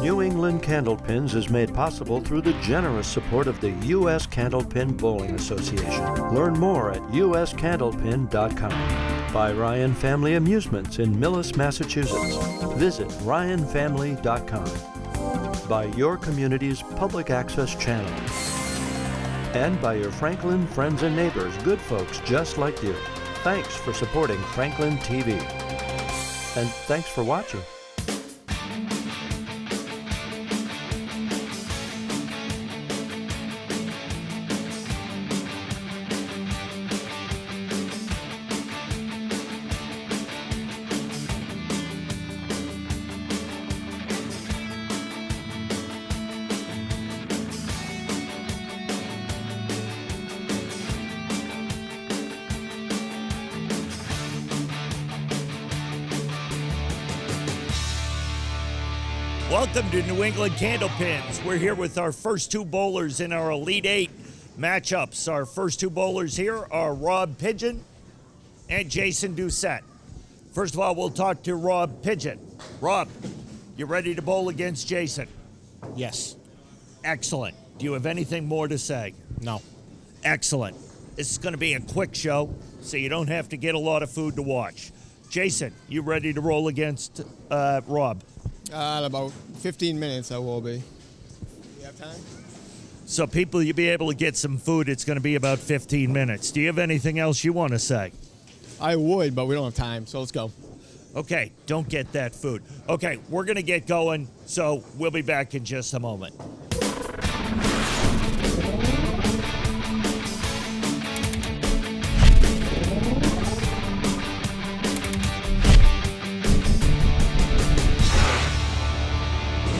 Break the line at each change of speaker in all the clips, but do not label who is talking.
New England Candlepins is made possible through the generous support of the U.S. Candlepin Bowling Association. Learn more at uscandlepin.com. By Ryan Family Amusements in Millis, Massachusetts. Visit ryanfamily.com. By your community's public access channel. And by your Franklin friends and neighbors, good folks just like you. Thanks for supporting Franklin TV. And thanks for watching.
Welcome to New England Candlepins. We're here with our first two bowlers in our Elite Eight matchups. Our first two bowlers here are Rob Pigeon and Jason Doucette. First of all, we'll talk to Rob Pigeon. Rob, you ready to bowl against Jason?
Yes.
Excellent. Do you have anything more to say?
No.
Excellent. This is going to be a quick show, so you don't have to get a lot of food to watch. Jason, you ready to roll against Rob?
In about 15 minutes I will be. You have time?
So people, you'll be able to get some food. It's going to be about 15 minutes. Do you have anything else you want to say?
I would, but we don't have time, so let's go.
Okay, don't get that food. Okay, we're going to get going, so we'll be back in just a moment.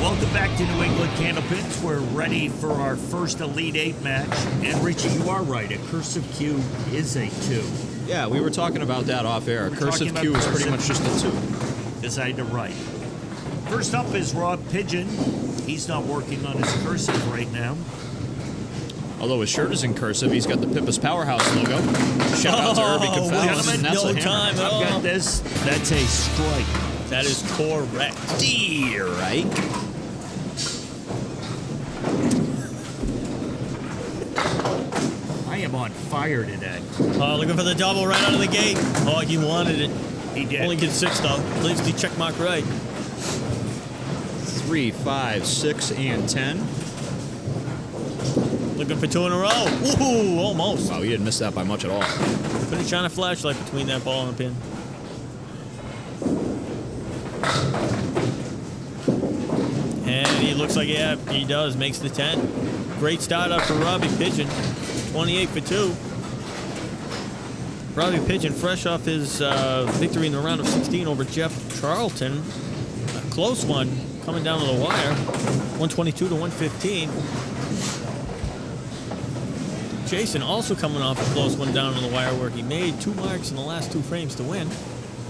Welcome back to New England Candlepins. We're ready for our first Elite Eight match. And Richie, you are right. A cursive Q is a 2.
Yeah, we were talking about that off air. A cursive Q is pretty much just a 2.
Decided to write. First up is Rob Pigeon. He's not working on his cursive right now.
Although his shirt is in cursive, he's got the Pippa's Powerhouse logo. Shout out to Irby Confels, and that's
no
a hammer.
time at all.
I've got this. That's a strike.
That is correct.
Right?
I am on fire today.
Oh, looking for the double right out of the gate. Oh, he wanted it.
He did.
Only gets 6, though. Leaves the check mark right.
3, 5, 6, and 10.
Looking for 2 in a row. Ooh, almost.
Wow, he didn't miss that by much at all.
Couldn't shine a flashlight between that ball and the pin. And he looks like, yeah, he does. Makes the 10. Great start up for Robbie Pigeon. 28 for 2. Robbie Pigeon, fresh off his victory in the round of 16 over Jeff Charlton. A close one, coming down to the wire. 122 to 115. Jason also coming off a close one down to the wire where he made 2 marks in the last 2 frames to win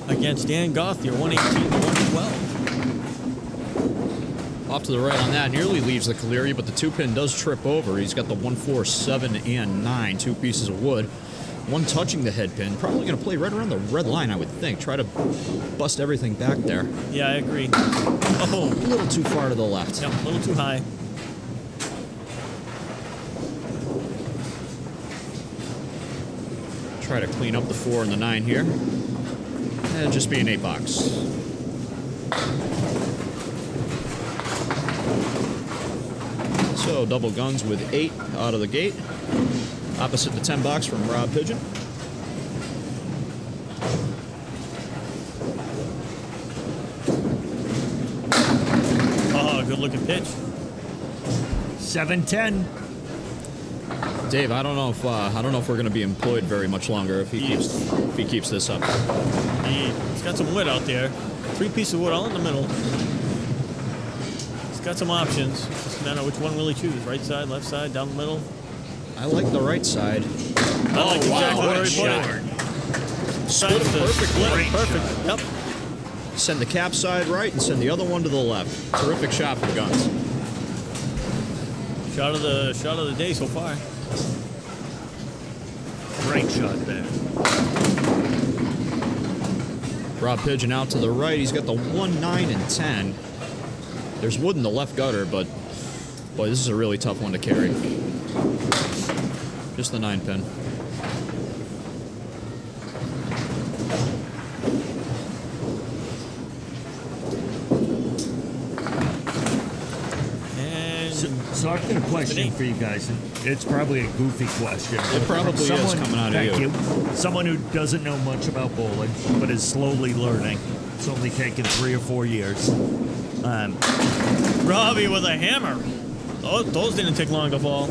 against Dan Gothier, 118 to 112.
Off to the right on that, nearly leaves the Caleri, but the 2-pin does trip over. He's got the 1, 4, 7, and 9, 2 pieces of wood. One touching the head pin. Probably going to play right around the red line, I would think. Try to bust everything back there.
Yeah, I agree. Oh,
A little too far to the left.
yep, a little too high.
Try to clean up the 4 and the 9 here. And just be an 8 box. So double guns with 8 out of the gate. Opposite the 10 box from Rob Pigeon.
Oh, good looking pitch.
7-10.
Dave, I don't know if we're going to be employed very much longer if he keeps this up.
He's got some wood out there. 3 pieces of wood all in the middle. He's got some options. Just a matter of which one will he choose. Right side, left side, down the middle.
I like the right side.
I like exactly where he put it.
Split it perfectly.
Perfect. Yep.
Send the cap side right and send the other one to the left. Terrific shot for guns.
Shot of the day so far.
Great shot there.
Rob Pigeon out to the right. He's got the 1, 9, and 10. There's wood in the left gutter, but boy, this is a really tough one to carry. Just the 9-pin.
So I've got a question for you guys, and it's probably a goofy question.
It probably is coming out of
thank
you.
Someone who doesn't know much about bowling, but is slowly learning. It's only taken 3 or 4 years.
Robbie with a hammer. Oh, those didn't take long to fall.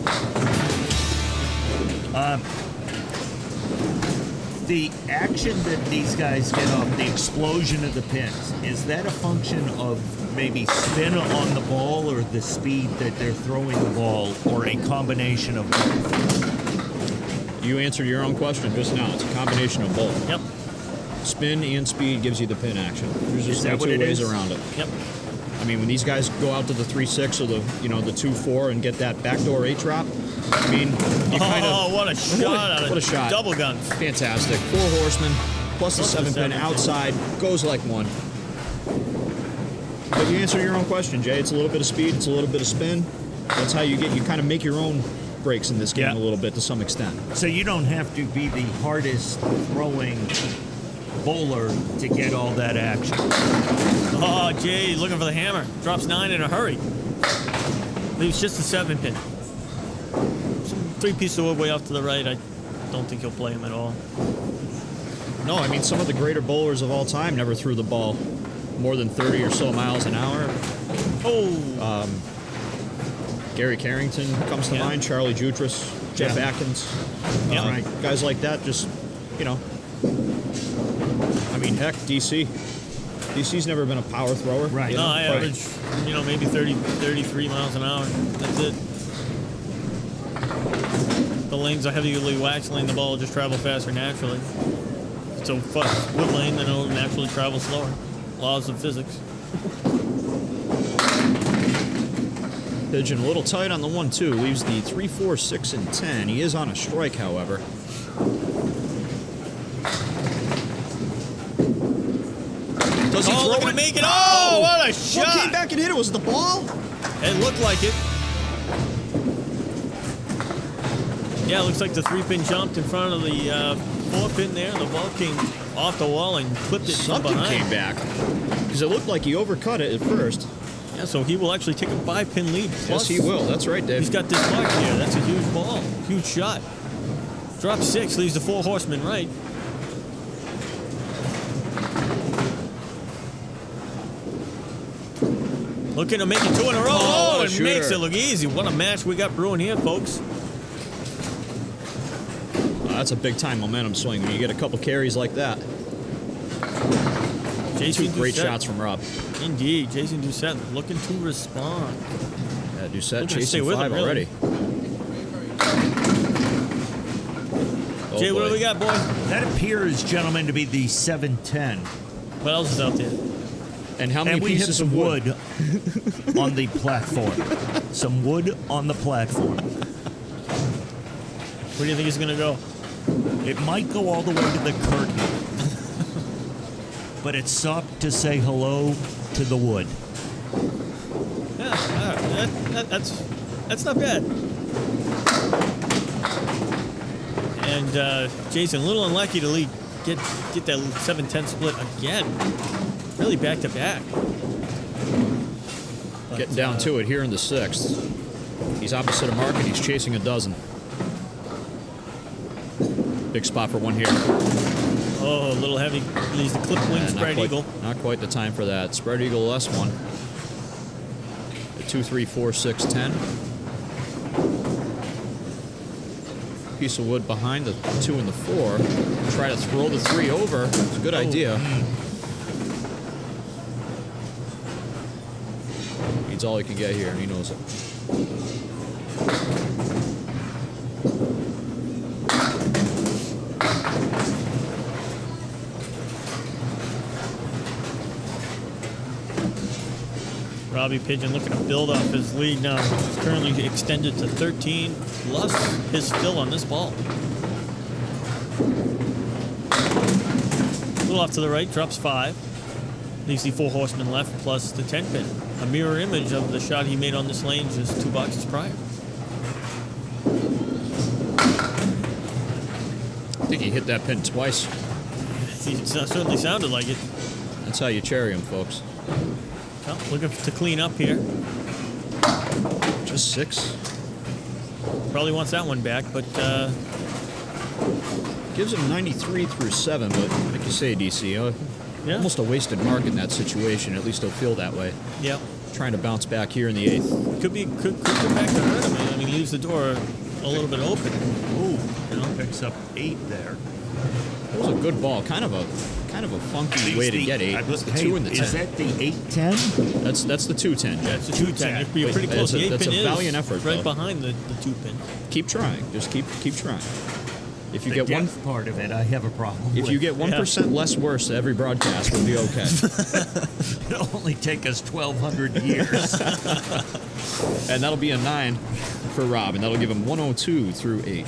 The action that these guys get off, the explosion of the pins, is that a function of maybe spin on the ball or the speed that they're throwing the ball, or a combination of both?
You answered your own question just now. It's a combination of both.
Yep.
Spin and speed gives you the pin action. There's just no two ways around it.
Yep.
I mean, when these guys go out to the 3-6 or the the 2-4 and get that backdoor 8 drop, I mean, you kind of
what a shot out of
what a shot.
double guns.
Fantastic. 4 horsemen plus the 7-pin outside goes like one. But you answer your own question, Jay. It's a little bit of speed. It's a little bit of spin. That's how you kind of make your own breaks in this game a little bit to some extent.
So you don't have to be the hardest throwing bowler to get all that action.
Oh, Jay, he's looking for the hammer. Drops 9 in a hurry. Leaves just a 7-pin. Some 3 pieces of wood way off to the right. I don't think he'll play him at all.
No, I mean, some of the greater bowlers of all time never threw the ball more than 30 or so miles an hour.
Oh.
Gary Carrington comes to mind, Charlie Jutras, Jeff Atkins. Guys like that, just, I mean, heck, DC. DC's never been a power thrower.
Right.
No, I average, maybe 30, 33 miles an hour. That's it. The lanes are heavily waxed lane. The ball will just travel faster naturally. So wood lane, then it'll naturally travel slower. Laws of physics.
Pigeon a little tight on the 1-2. Leaves the 3, 4, 6, and 10. He is on a strike, however. Does he throw
gonna
it?
make it? Oh, what a shot!
What came back and hit it? Was it the ball?
It looked like it. Yeah, it looks like the 3-pin jumped in front of the 4-pin there. The ball came off the wall and clipped it from
Something
behind.
came back. Because it looked like he overcut it at first.
Yeah, so he will actually take a 5-pin lead.
Yes, he will. That's right, Dave.
He's got this mark here. That's a huge ball. Huge shot. Drop 6, leaves the 4 horsemen right. Looking to make it 2 in a row.
Oh,
it makes it look easy. What a match we got brewing here, folks.
That's a big-time momentum swing when you get a couple carries like that.
Jason
2 great
Doucette.
shots from Rob.
Indeed. Jason Doucette looking to respond.
Yeah, Doucette
Looking to stay
chasing
with
5
him, really.
already.
Jay, what
boy.
do we got, boy?
That appears, gentlemen, to be the 7-10.
What else is out there?
And how many
And we have
pieces
some
of wood?
wood on the platform. Some wood on the platform.
Where do you think he's going to go?
It might go all the way to the curtain. But it stopped to say hello to the wood.
Yeah, that's not bad. And Jason, a little unlucky to get that 7-10 split again. Really back to back.
Getting down to it here in the 6th. He's opposite of Mark and he's chasing a dozen. Big spot for one here.
Oh, a little heavy. Leaves the clip wing spread eagle.
Not quite the time for that. Spread eagle less one. The 2, 3, 4, 6, 10. Piece of wood behind the 2 and the 4. Try to throw the 3 over. It's a good idea. Needs all he can get here, and he knows it.
Robbie Pigeon looking to build off his lead now. He's currently extended to 13 plus his fill on this ball. A little off to the right, drops 5. Leaves the 4 horsemen left plus the 10 pin. A mirror image of the shot he made on this lane just 2 boxes prior.
I think he hit that pin twice.
It certainly sounded like it.
That's how you cherry him, folks.
Well, looking to clean up here.
Just 6.
Probably wants that one back, but
Gives him 93 through 7, but like you say, DC,
yeah.
almost a wasted mark in that situation. At least he'll feel that way.
Yeah.
Trying to bounce back here in the 8th.
Could come back to hurt him. I mean, leaves the door a little bit open.
Ooh, picks up 8 there.
That was a good ball. Kind of a funky way to get 8. It was the 2 and the 10.
Is that the 8-10?
That's the 2-10.
Yeah, it's a 210. You're pretty close. The 8
that's
pin
a valiant effort,
right
though.
behind the 2 pin.
Keep trying. Just keep trying. If you
The
get one
depth part of it, I have a problem
If
with.
you get 1% less worse every broadcast, we'll be okay.
It'll only take us 1,200 years.
And that'll be a 9 for Rob, and that'll give him 102 through 8.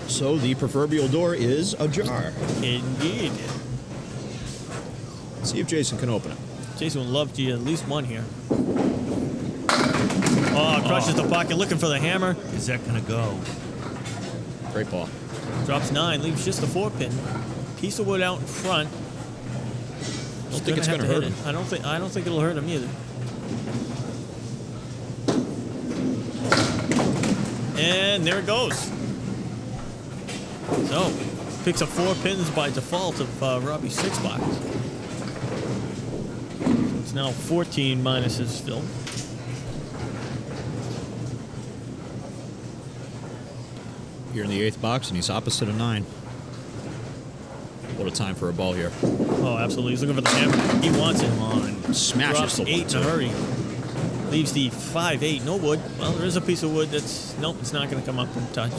So the proverbial door is ajar.
Indeed.
Let's see if Jason can open it.
Jason would love to get at least one here. Oh, crushes the pocket, looking for the hammer.
Is that going to go?
Great ball.
Drops 9, leaves just the 4 pin. Piece of wood out in front.
Don't think it's going to hurt him.
I don't think it'll hurt him either. And there it goes. So, picks up 4 pins by default of Robbie's 6 box. It's now 14 minus his fill.
Here in the 8th box, and he's opposite of 9. What a time for a ball here.
Oh, absolutely. He's looking for the hammer. He wants it.
Smashes
Drops
the
8 in a hurry. Leaves the 5-8. No wood. Well, there is a piece of wood that's... Nope, it's not going to come up and touch.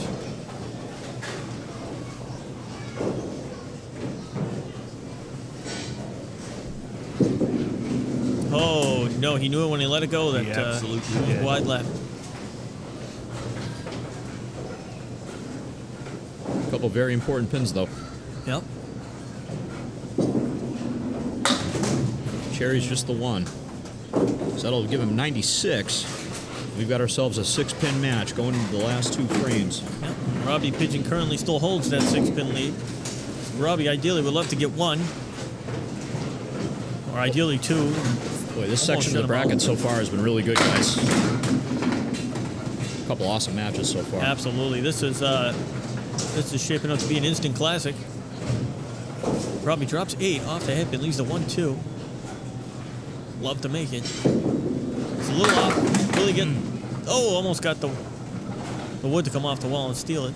Oh, no. He knew it when he let it go. That
He absolutely did.
wide left.
A couple very important pins, though.
Yep.
Cherry's just the 1. So that'll give him 96. We've got ourselves a 6-pin match going into the last 2 frames.
Yep. Robbie Pigeon currently still holds that 6-pin lead. Robbie ideally would love to get 1. Or ideally 2.
Boy, this section of the bracket so far has been really good, guys. A couple awesome matches so far.
Absolutely. This is shaping up to be an instant classic. Robbie drops 8 off the hip and leaves the 1-2. Love to make it. It's a little off. Really getting... Oh, almost got the wood to come off the wall and steal it.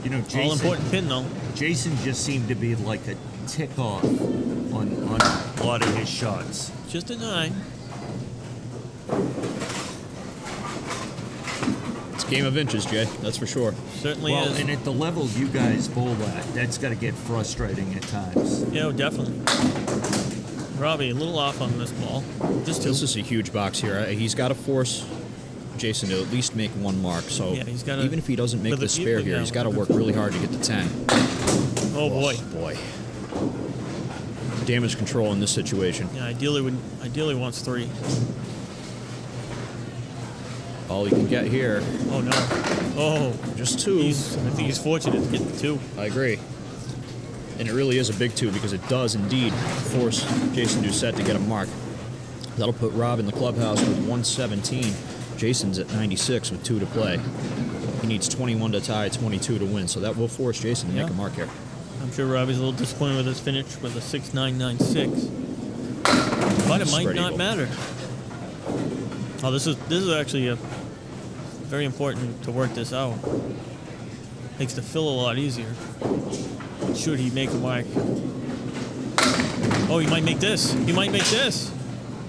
You know, Jason,
All important pin, though.
Jason just seemed to be like a tick off on a lot of his shots.
Just a 9.
It's a game of inches, Jay. That's for sure.
Certainly
Well,
is.
and at the level you guys bowl at, that's got to get frustrating at times.
Yeah, definitely. Robbie, a little off on this ball. Just 2.
This is a huge box here. He's got to force Jason to at least make 1 mark. So
Yeah, he's gotta-
even if he doesn't make
with
the
the-
spare here,
yeah.
he's got to work really hard to get to 10.
Oh, boy.
Boy. Damage control in this situation.
Yeah, ideally wants 3.
All he can get here,
Oh, no. Oh.
just 2.
I think he's fortunate to get the 2.
I agree. And it really is a big 2 because it does indeed force Jason Doucette to get a mark. That'll put Rob in the clubhouse with 117. Jason's at 96 with 2 to play. He needs 21 to tie, 22 to win, so that will force Jason to make a mark here.
I'm sure Robbie's a little disappointed with his finish with a 6.996. But it might
Spread
not
eagle.
matter. Oh, this is actually very important to work this out. Makes the fill a lot easier. Should he make a mark? Oh, he might make this. He might make this.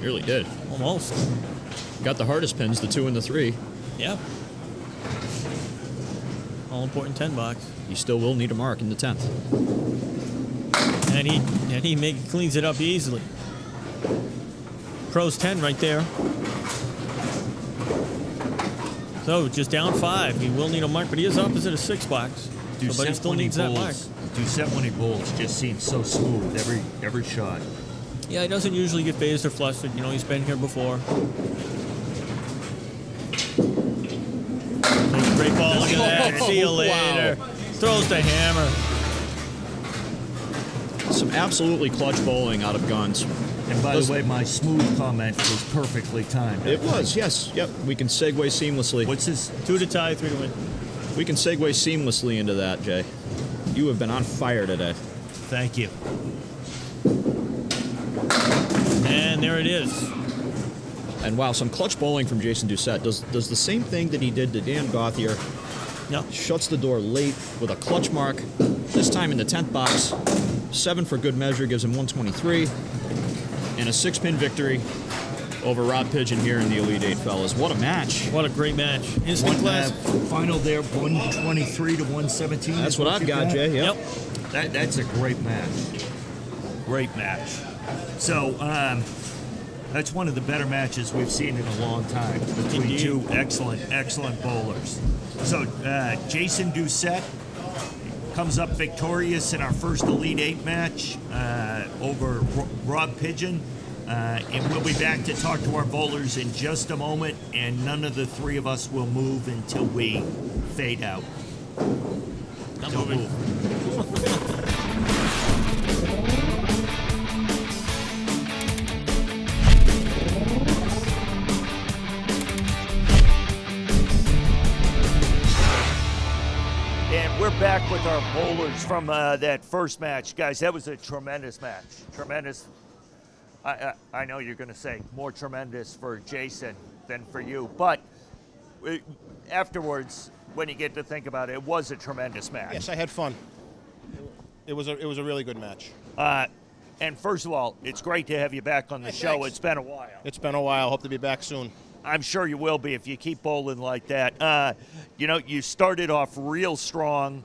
Nearly did.
Almost.
Got the hardest pins, the 2 and the 3.
Yep. All important 10 box.
He still will need a mark in the 10th.
And he cleans it up easily. Pros 10 right there. So just down 5. He will need a mark, but he is opposite a 6 box. But he still needs that mark.
Doucette when he bowls just seems so smooth every shot.
Yeah, he doesn't usually get phased or flustered. You know, he's been here before. Great ball. Look at that. See you later.
Wow.
Throws the hammer.
Some absolutely clutch bowling out of Guns.
And by the way, my smooth comment was perfectly timed.
It was, yes. Yep. We can segue seamlessly.
What's this?
2 to tie, 3 to win.
We can segue seamlessly into that, Jay. You have been on fire today.
Thank you.
And there it is.
And wow, some clutch bowling from Jason Doucette. Does the same thing that he did to Dan Gauthier.
Yep.
Shuts the door late with a clutch mark. This time in the 10th box. 7 for good measure, gives him 123. And a 6-pin victory over Rob Pigeon here in the Elite Eight, fellas. What a match.
What a great match. Instant class.
Final there, 123 to 117.
That's what I've got, Jay. Yep.
That's a great match. Great match. So, that's one of the better matches we've seen in a long time between
Indeed.
two excellent bowlers. So, Jason Doucette comes up victorious in our first Elite Eight match over Rob Pigeon. And we'll be back to talk to our bowlers in just a moment, and none of the three of us will move until we fade out.
I'm
Don't
moving.
move. And we're back with our bowlers from that first match. Guys, that was a tremendous match. Tremendous. I know you're going to say more tremendous for Jason than for you, but afterwards, when you get to think about it, it was a tremendous match.
Yes, I had fun. It was a really good match.
And first of all, it's great to have you back on the
Hey,
show.
thanks.
It's been a while.
It's been a while. Hope to be back soon.
I'm sure you will be if you keep bowling like that. You started off real strong.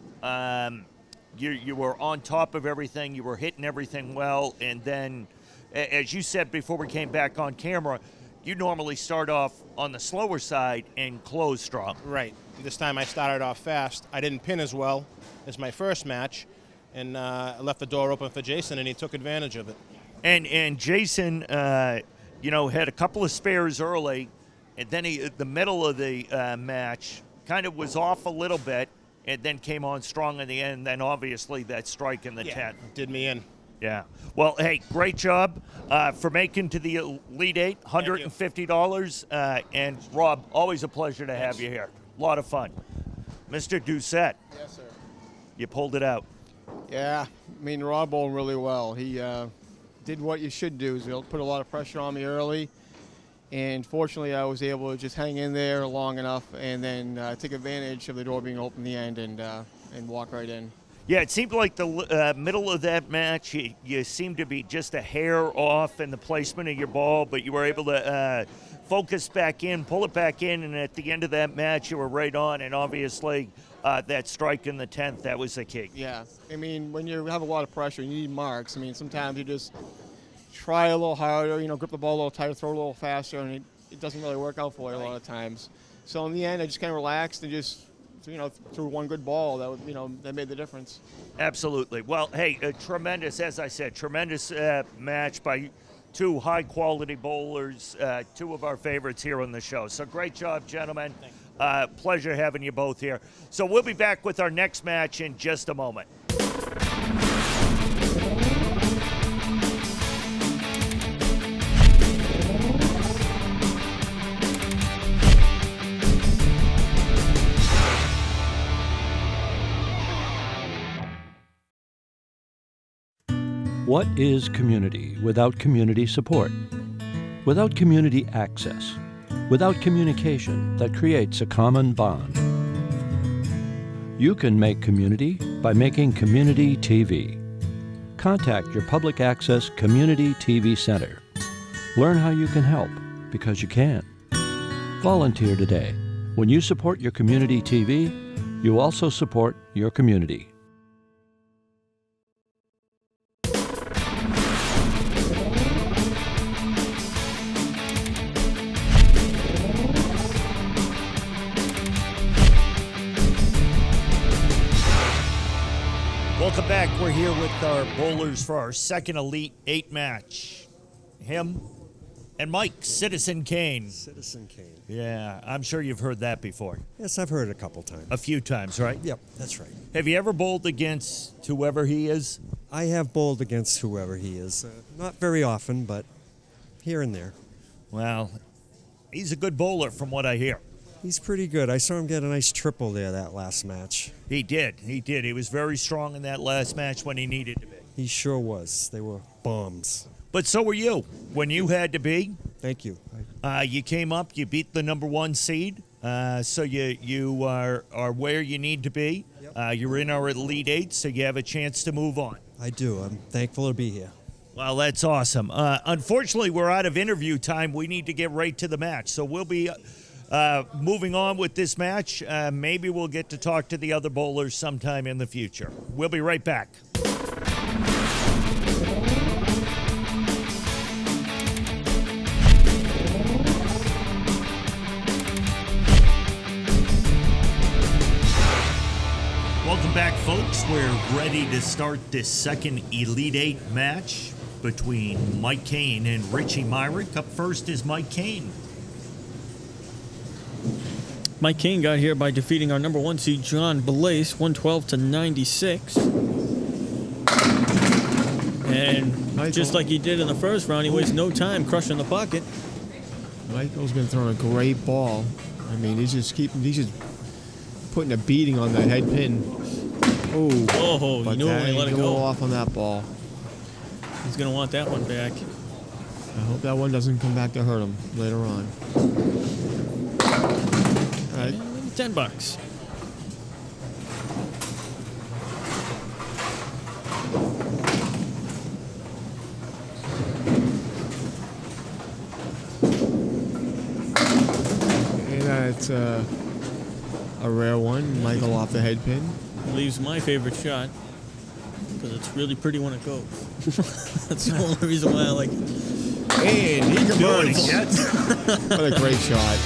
You were on top of everything. You were hitting everything well. And then, as you said before we came back on camera, you normally start off on the slower side and close strong.
Right. This time I started off fast. I didn't pin as well as my first match, and I left the door open for Jason, and he took advantage of it.
And Jason, had a couple of spares early, and then the middle of the match kind of was off a little bit, and then came on strong in the end. And then obviously that strike in the 10th.
Did me in.
Yeah. Well, hey, great job for making to the Elite Eight, $150. And Rob, always a pleasure to have you here. A lot of fun. Mr. Doucette,
Yes, sir.
you pulled it out.
Yeah, I mean, Rob bowled really well. He did what you should do. He put a lot of pressure on me early, and fortunately I was able to just hang in there long enough and then take advantage of the door being open in the end and walk right in.
Yeah, it seemed like the middle of that match, you seemed to be just a hair off in the placement of your ball, but you were able to focus back in, pull it back in, and at the end of that match, you were right on, and obviously that strike in the 10th, that was the key.
Yeah, I mean, when you have a lot of pressure, you need marks. I mean, sometimes you just try a little harder, grip the ball a little tighter, throw a little faster, and it doesn't really work out for you a lot of times. So in the end, I just kind of relaxed and just threw one good ball that made the difference.
Absolutely. Well, hey, tremendous, as I said, tremendous match by two high-quality bowlers, two of our favorites here on the show. So great job, gentlemen. Pleasure having you both here. So we'll be back with our next match in just a moment.
What is community without community support? Without community access? Without communication that creates a common bond? You can make community by making community TV. Contact your public access community TV center. Learn how you can help, because you can. Volunteer today. When you support your community TV, you also support your community.
Welcome back here with our bowlers for our second Elite 8 match. Him and Mike, Citizen Kane.
Citizen Kane.
Yeah, I'm sure you've heard that before.
Yes, I've heard it a couple times.
A few times, right?
Yep, that's right.
Have you ever bowled against whoever he is?
I have bowled against whoever he is. Not very often, but here and there.
Well, he's a good bowler from what I hear.
He's pretty good. I saw him get a nice triple there that last match.
He did. He was very strong in that last match when he needed to be.
He sure was. They were bombs.
But so were you when you had to be.
Thank you.
You came up, you beat the number 1 seed, so you are where you need to be.
Yep.
You're in our Elite 8, so you have a chance to move on.
I do. I'm thankful to be here.
Well, that's awesome. Unfortunately, we're out of interview time. We need to get right to the match. So we'll be moving on with this match. Maybe we'll get to talk to the other bowlers sometime in the future. We'll be right back. Welcome back, folks. We're ready to start this second Elite 8 match between Mike Caine and Richie Myrick. Up first is Mike Caine.
Mike Kane got here by defeating our number 1 seed, John Blaze, 112-96. And just like he did in the first round, he wastes no time crushing the pocket.
Michael's been throwing a great ball. I mean, he's just putting a beating on that head pin.
Oh, you knew it when he let it go.
Off on that ball.
He's going to want that one back.
I hope that one doesn't come back to hurt him later on. All right.
$10.
And that's a rare one. Michael off the head pin.
Leaves my favorite shot because it's really pretty when it goes. That's the only reason why I like it.
And he converts. What a great shot.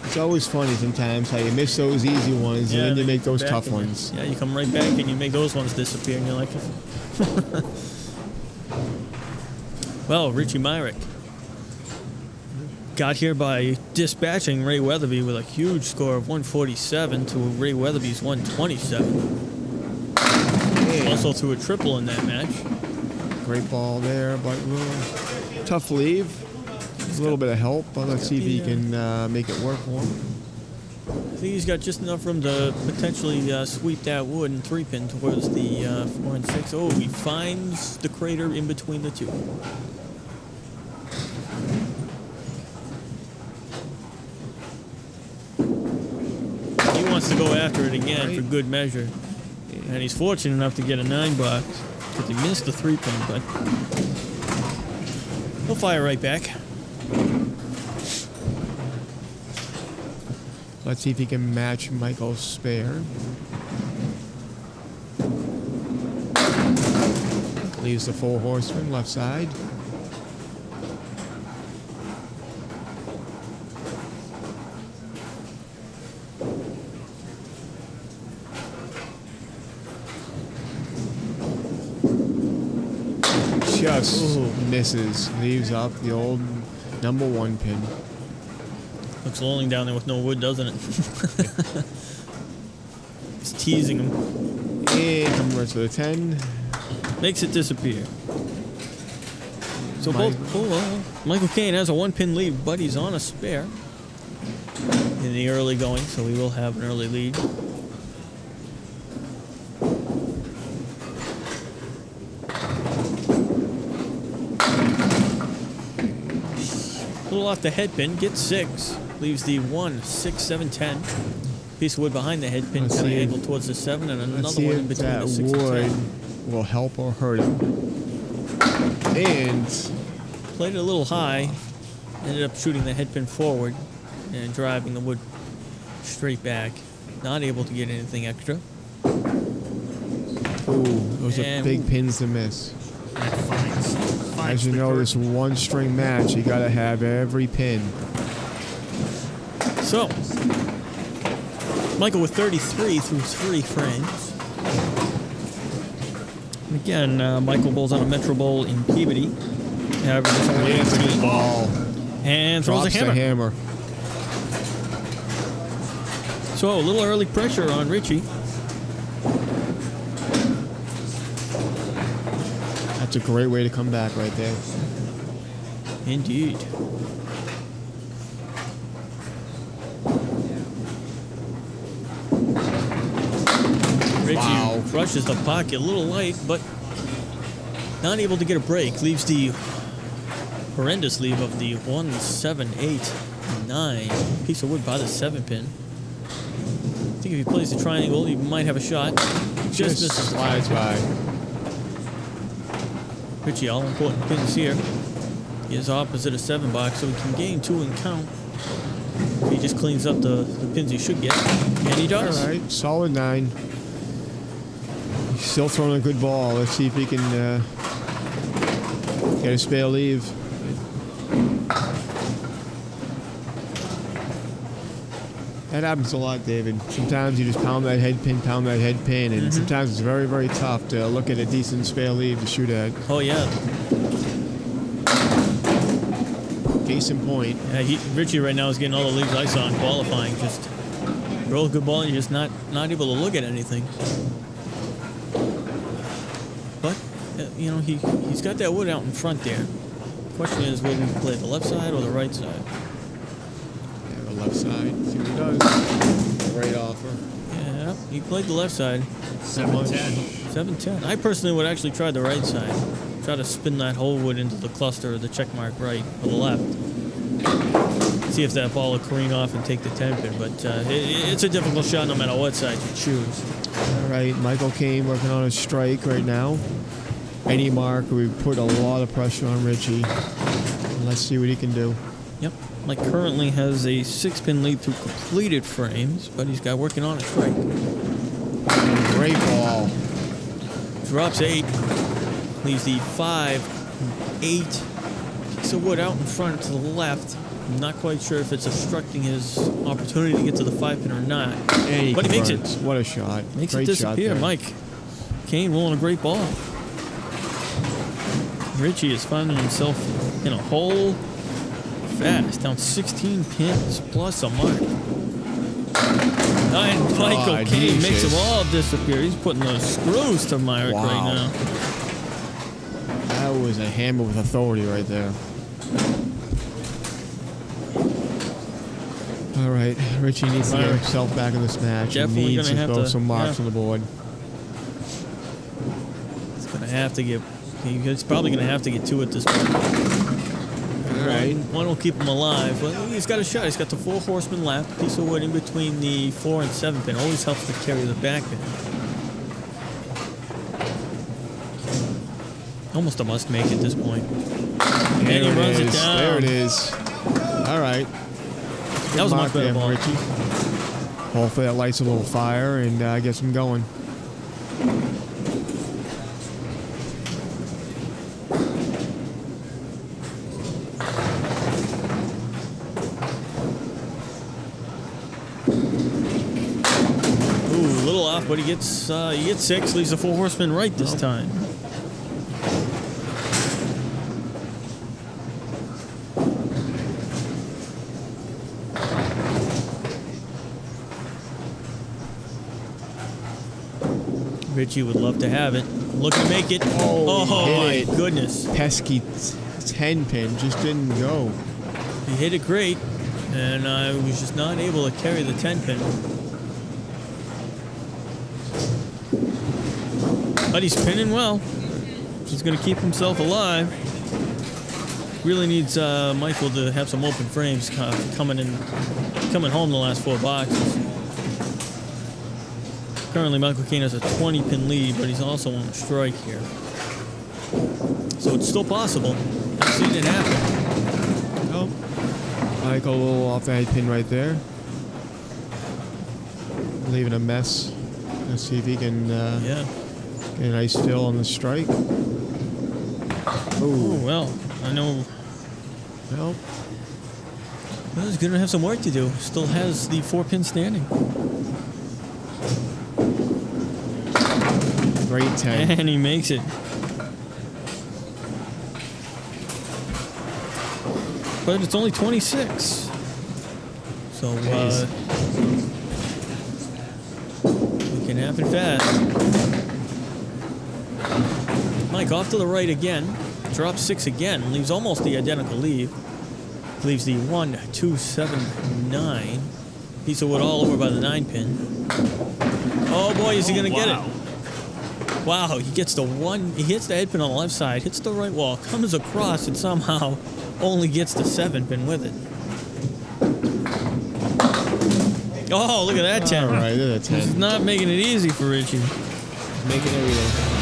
It's always funny sometimes how you miss those easy ones and then you make those tough ones.
Yeah, you come right back and you make those ones disappear and you're like, well, Richie Myrick got here by dispatching Ray Weatherby with a huge score of 147 to Ray Weatherby's 127. Also threw a triple in that match.
Great ball there, but a little tough leave. There's a little bit of help, but let's see if he can make it work for him.
I think he's got just enough room to potentially sweep that wood and 3-pin towards the 4 and 6. Oh, he finds the crater in between the two. He wants to go after it again for good measure. And he's fortunate enough to get a 9 box because he missed the 3-pin, but he'll fire right back.
Let's see if he can match Michael's spare. Leaves the 4 horseman left side. Just misses. Leaves up the old number 1 pin.
Looks lonely down there with no wood, doesn't it? It's teasing him.
And converts to the 10.
Makes it disappear. So Michael Caine has a 1-pin lead, but he's on a spare in the early going, so we will have an early lead. A little off the head pin, gets 6. Leaves the 1, 6, 7, 10. Piece of wood behind the head pin, kind of angled towards the 7, and another one in between the 6 and 10.
Will help or hurt him. And
played it a little high. Ended up shooting the head pin forward and driving the wood straight back. Not able to get anything extra.
Those are big pins to miss. As you know, this one-string match, you got to have every pin.
So, Michael with 33 through 3 frames. And again, Michael bowls on a Metro Bowl in Peabody. Averages
Lands a good ball.
and throws
Drops
a hammer.
the hammer.
So a little early pressure on Richie.
That's a great way to come back right there.
Indeed. Richie crushes the pocket a little light, but not able to get a break. Leaves the horrendous leave of the 1, 7, 8, 9 piece of wood by the 7 pin. I think if he plays the triangle, he might have a shot. Just misses.
Slides by.
Richie, all important pins here. He is opposite a 7 box, so he can gain 2 and count. If he just cleans up the pins he should get, and he does.
All right, solid 9. He's still throwing a good ball. Let's see if he can get a spare leave. That happens a lot, David. Sometimes you just pound that head pin, and sometimes it's very, very tough to look at a decent spare leave to shoot at.
Oh, yeah.
Case in point.
Yeah, Richie right now is getting all the leaves I saw in qualifying. Just roll a good ball and you're just not able to look at anything. But, you know, he's got that wood out in front there. Question is, will he play the left side or the right side?
Yeah, the left side. See what he does. Great offer.
Yeah, he played the left side.
7-10.
7-10. I personally would actually try the right side. Try to spin that whole wood into the cluster or the check mark right or the left. See if that ball will careen off and take the 10 pin. But it's a difficult shot no matter what side you choose.
All right, Michael Caine working on a strike right now. Any mark, we put a lot of pressure on Richie. Let's see what he can do.
Yep. Mike currently has a 6-pin lead through completed frames, but he's got working on a strike.
Great ball.
Drops 8. Leaves the 5, 8 piece of wood out in front to the left. I'm not quite sure if it's obstructing his opportunity to get to the 5 pin or not.
And
but he makes it.
What a shot.
Makes
great
it disappear. Mike Caine rolling a great ball. Richie is finding himself in a hole fast. Down 16 pins plus a mark. And Michael Caine makes them all disappear. He's putting those screws to Myrick right now.
That was a hammer with authority right there. All right, Richie needs to get himself back in this match.
Definitely
he needs
gonna
to
have
throw
to,
some marks on the board.
He's going to have to get... He's probably going to have to get 2 at this point.
All right.
One will keep him alive. Well, he's got a shot. He's got the 4 horsemen left. Piece of wood in between the 4 and 7 pin. Always helps to carry the back pin. Almost a must make at this point. And he runs it down.
There it is. All right.
That was a much better ball.
Richie. Hopefully that lights a little fire and gets him going.
Ooh, a little off, but he gets 6. Leaves the 4 horsemen right this time. Richie would love to have it. Looking to make it. Oh my goodness.
Pesky 10 pin just didn't go.
He hit it great, and I was just not able to carry the 10 pin. But he's pinning well. He's going to keep himself alive. Really needs Michael to have some open frames coming home the last 4 boxes. Currently, Michael Caine has a 20-pin lead, but he's also on a strike here. So it's still possible. I've seen it happen.
Oh. Michael a little off the head pin right there. Leaving a mess. Let's see if he can get a nice fill on the strike.
Oh, well, I know.
Well,
he's going to have some work to do. Still has the 4 pin standing.
Great 10.
And he makes it. But it's only 26. So it can happen fast. Mike off to the right again. Drops 6 again. Leaves almost the identical lead. Leaves the 1, 2, 7, 9. Piece of wood all over by the 9 pin. Oh boy, is he gonna get it? Wow, he gets the 1. He hits the head pin on the left side, hits the right wall, comes across, and somehow only gets the 7 pin with it. Oh, look at that 10.
All right, look at that 10.
This is not making it easy for Richie.
Making everything.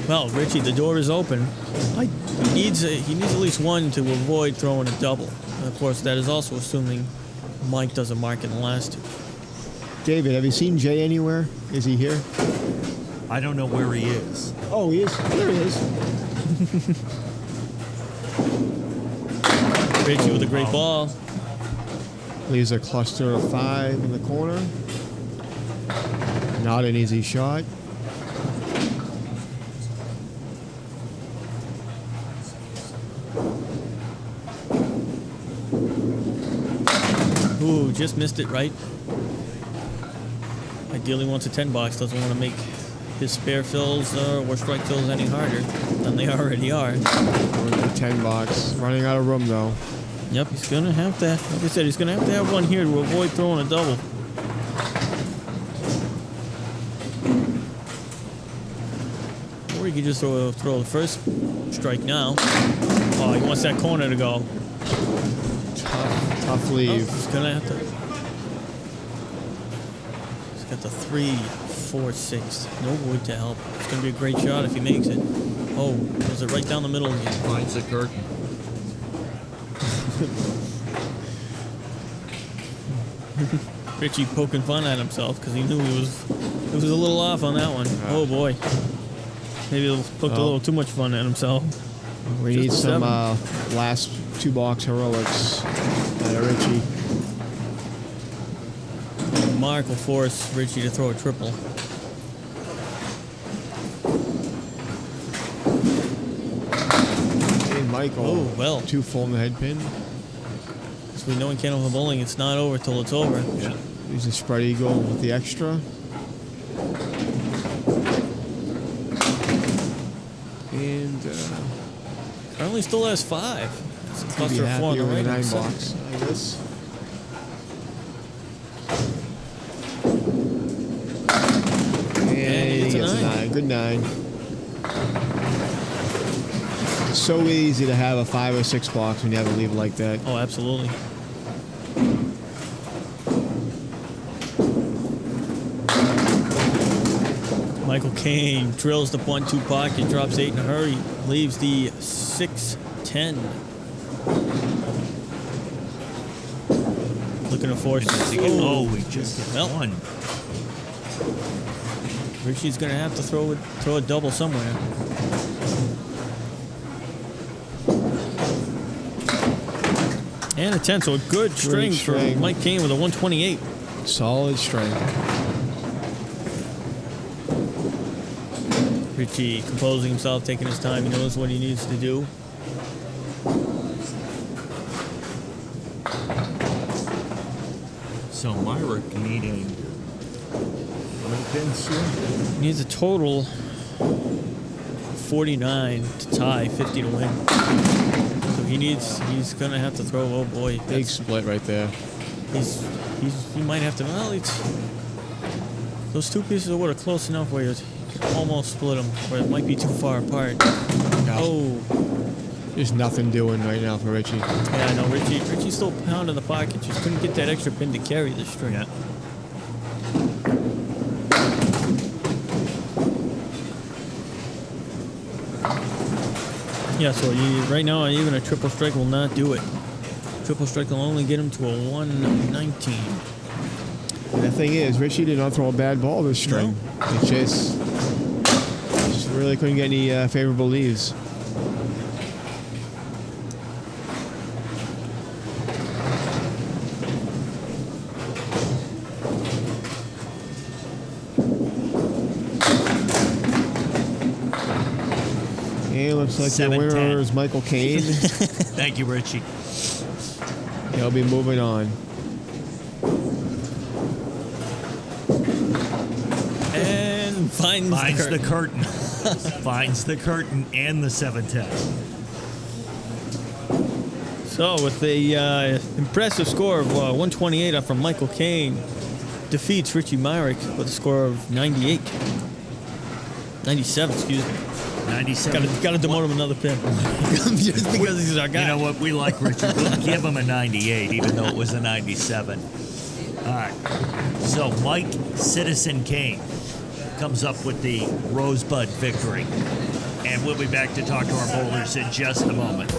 Well, Richie, the door is open. He needs at least 1 to avoid throwing a double. And of course, that is also assuming Mike doesn't mark in the last 2.
David, have you seen Jay anywhere? Is he here?
I don't know where he is.
Oh, he is. There he is.
Richie with a great ball.
Leaves a cluster of 5 in the corner. Not an easy shot.
Ooh, just missed it right. Ideally wants a 10 box, doesn't want to make his spare fills or strike fills any harder than they already are.
Going to the 10 box. Running out of room though.
Yep, he's going to have to, like I said, he's going to have 1 here to avoid throwing a double. Or he could just throw the first strike now. Oh, he wants that corner to go.
Tough leave.
Oh, he's going to have to. He's got the 3, 4, 6. No wood to help. It's going to be a great shot if he makes it. Oh, goes it right down the middle again.
Finds the curtain.
Richie poking fun at himself because he knew he was a little off on that one. Oh boy, maybe he poked a little too much fun at himself.
We
Just
need
a
some
7.
last 2 box heroics out of Richie.
Mark will force Richie to throw a triple.
And Michael.
Oh, well.
2 full in the head pin.
As we know in Candle Bowling, it's not over till it's over.
Yeah. Use a spread eagle with the extra. And
Currently still has 5. It's a
be
cluster of 4 on
happy
the
with
right.
a 9
and 7.
box, I guess. And he gets a 9. Good 9. So easy to have a 5 or 6 box when you have a leave like that.
Oh, absolutely. Michael Caine drills the 1-2 pocket, drops 8 in a hurry, leaves the 6-10. Looking to force this.
Oh, he just hit
Well.
1.
Richie's going to have to throw a double somewhere. And a 10, so a good string for Mike Caine with a 128.
Solid string.
Richie composing himself, taking his time. He knows what he needs to do.
So Myrick needing how many pins here?
He needs a total 49 to tie, 50 to win. So he's going to have to throw, oh boy.
Big split right there.
He might have to, well, those 2 pieces of wood are close enough where you can almost split them, where it might be too far apart.
No.
Oh.
There's nothing doing right now for Richie.
Yeah, I know. Richie's still pounding the pocket. Just couldn't get that extra pin to carry the string.
Yeah.
Yeah, so right now, even a triple strike will not do it. Triple strike will only get him to a 119.
And the thing is, Richie did not throw a bad ball this string.
No.
It just really couldn't get any favorable leaves. looks like the
7-10.
winner is Michael Kane.
Thank you, Richie.
He'll be moving on.
And finds
the curtain. Finds the curtain and the 7-10.
So with a impressive score of 128 up from Michael Caine, defeats Richie Myrick with a score of 97, excuse me.
97.
Got to demote him another pin. Just because he's our guy.
You know what? We like Richie. We'll give him a 98, even though it was a 97. All right. So Mike Citizen Kane comes up with the Rosebud victory. And we'll be back to talk to our bowlers in just a moment.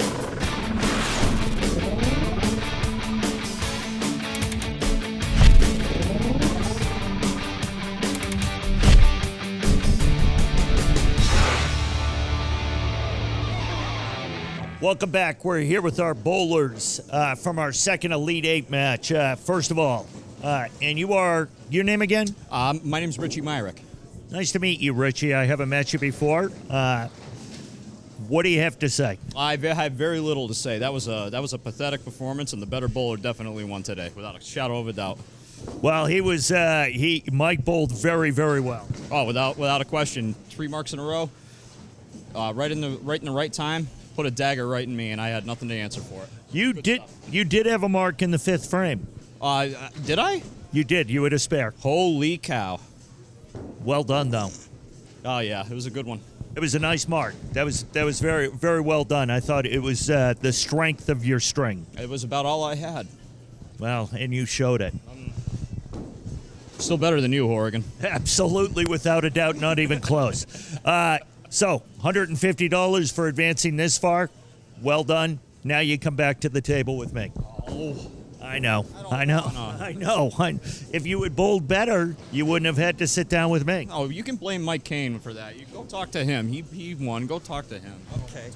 Welcome back. We're here with our bowlers from our second Elite Eight match. First of all, and your name again?
My name's Richie Myrick.
Nice to meet you, Richie. I haven't met you before. What do you have to say?
I have very little to say. That was a pathetic performance, and the better bowler definitely won today, without a shadow of a doubt.
Well, Mike bowled very, very well.
Oh, without a question. 3 marks in a row, right in the right time. Put a dagger right in me, and I had nothing to answer for it.
You did have a mark in the 5th frame.
Did I?
You did. You had a spare.
Holy cow.
Well done, though.
Oh, yeah. It was a good one.
It was a nice mark. That was very, very well done. I thought it was the strength of your string.
It was about all I had.
Well, and you showed it.
Still better than you, Horrigan.
Absolutely, without a doubt, not even close. So, $150 for advancing this far. Well done. Now you come back to the table with me.
Oh,
I know. If you had bowled better, you wouldn't have had to sit down with me.
Oh, you can blame Mike Caine for that. You go talk to him. He won. Go talk to him.
Okay.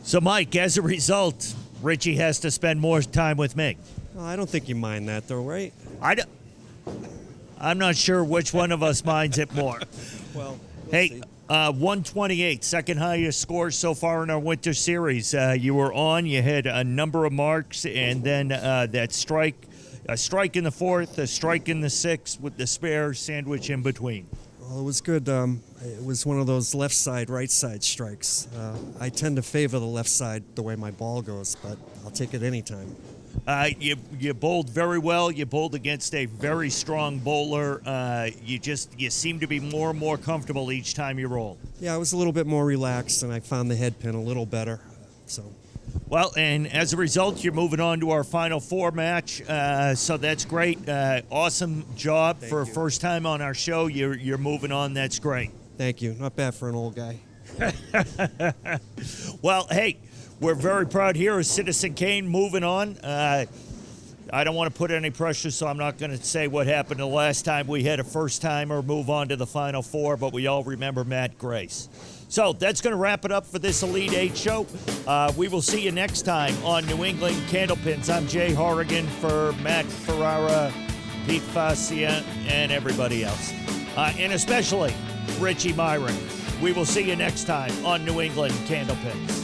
So, Mike, as a result, Richie has to spend more time with me.
Well, I don't think you mind that, though, right?
I'm not sure which one of us minds it more.
Well,
Hey, 128, second highest score so far in our winter series. You were on, you had a number of marks, and then that strike, a strike in the 4th, a strike in the 6th with the spare sandwich in between.
Well, it was good. It was one of those left side, right side strikes. I tend to favor the left side the way my ball goes, but I'll take it anytime.
You bowled very well. You bowled against a very strong bowler. You seem to be more and more comfortable each time you roll.
Yeah, I was a little bit more relaxed, and I found the head pin a little better. So.
Well, and as a result, you're moving on to our Final Four match. So that's great. Awesome job for a first time on our show. You're moving on. That's great.
Thank you. Not bad for an old guy.
Well, hey, we're very proud here of Citizen Kane moving on. I don't want to put any pressure, so I'm not going to say what happened the last time we had a first-timer move on to the Final Four, but we all remember Matt Grace. So that's going to wrap it up for this Elite Eight show. We will see you next time on New England Candlepins. I'm Jay Horrigan for Matt Ferrara, Pete Fascia, and everybody else. And especially Richie Myrick. We will see you next time on New England Candlepins.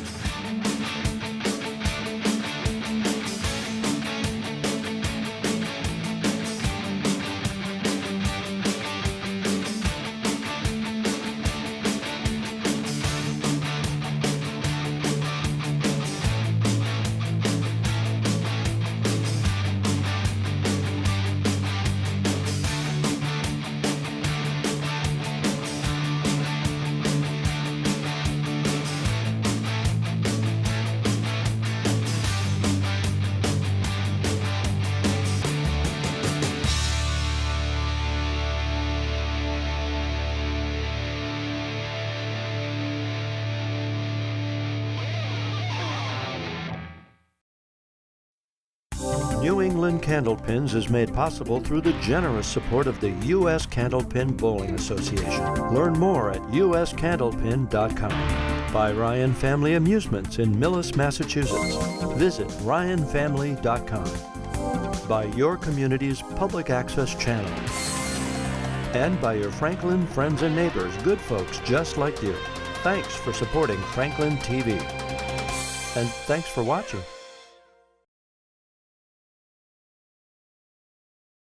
New England Candlepins is made possible through the generous support of the U.S. Candlepin Bowling Association. Learn more at uscandlepin.com. By Ryan Family Amusements in Millis, Massachusetts. Visit ryanfamily.com. By your community's public access channel. And by your Franklin friends and neighbors, good folks just like you. Thanks for supporting Franklin TV. And thanks for watching.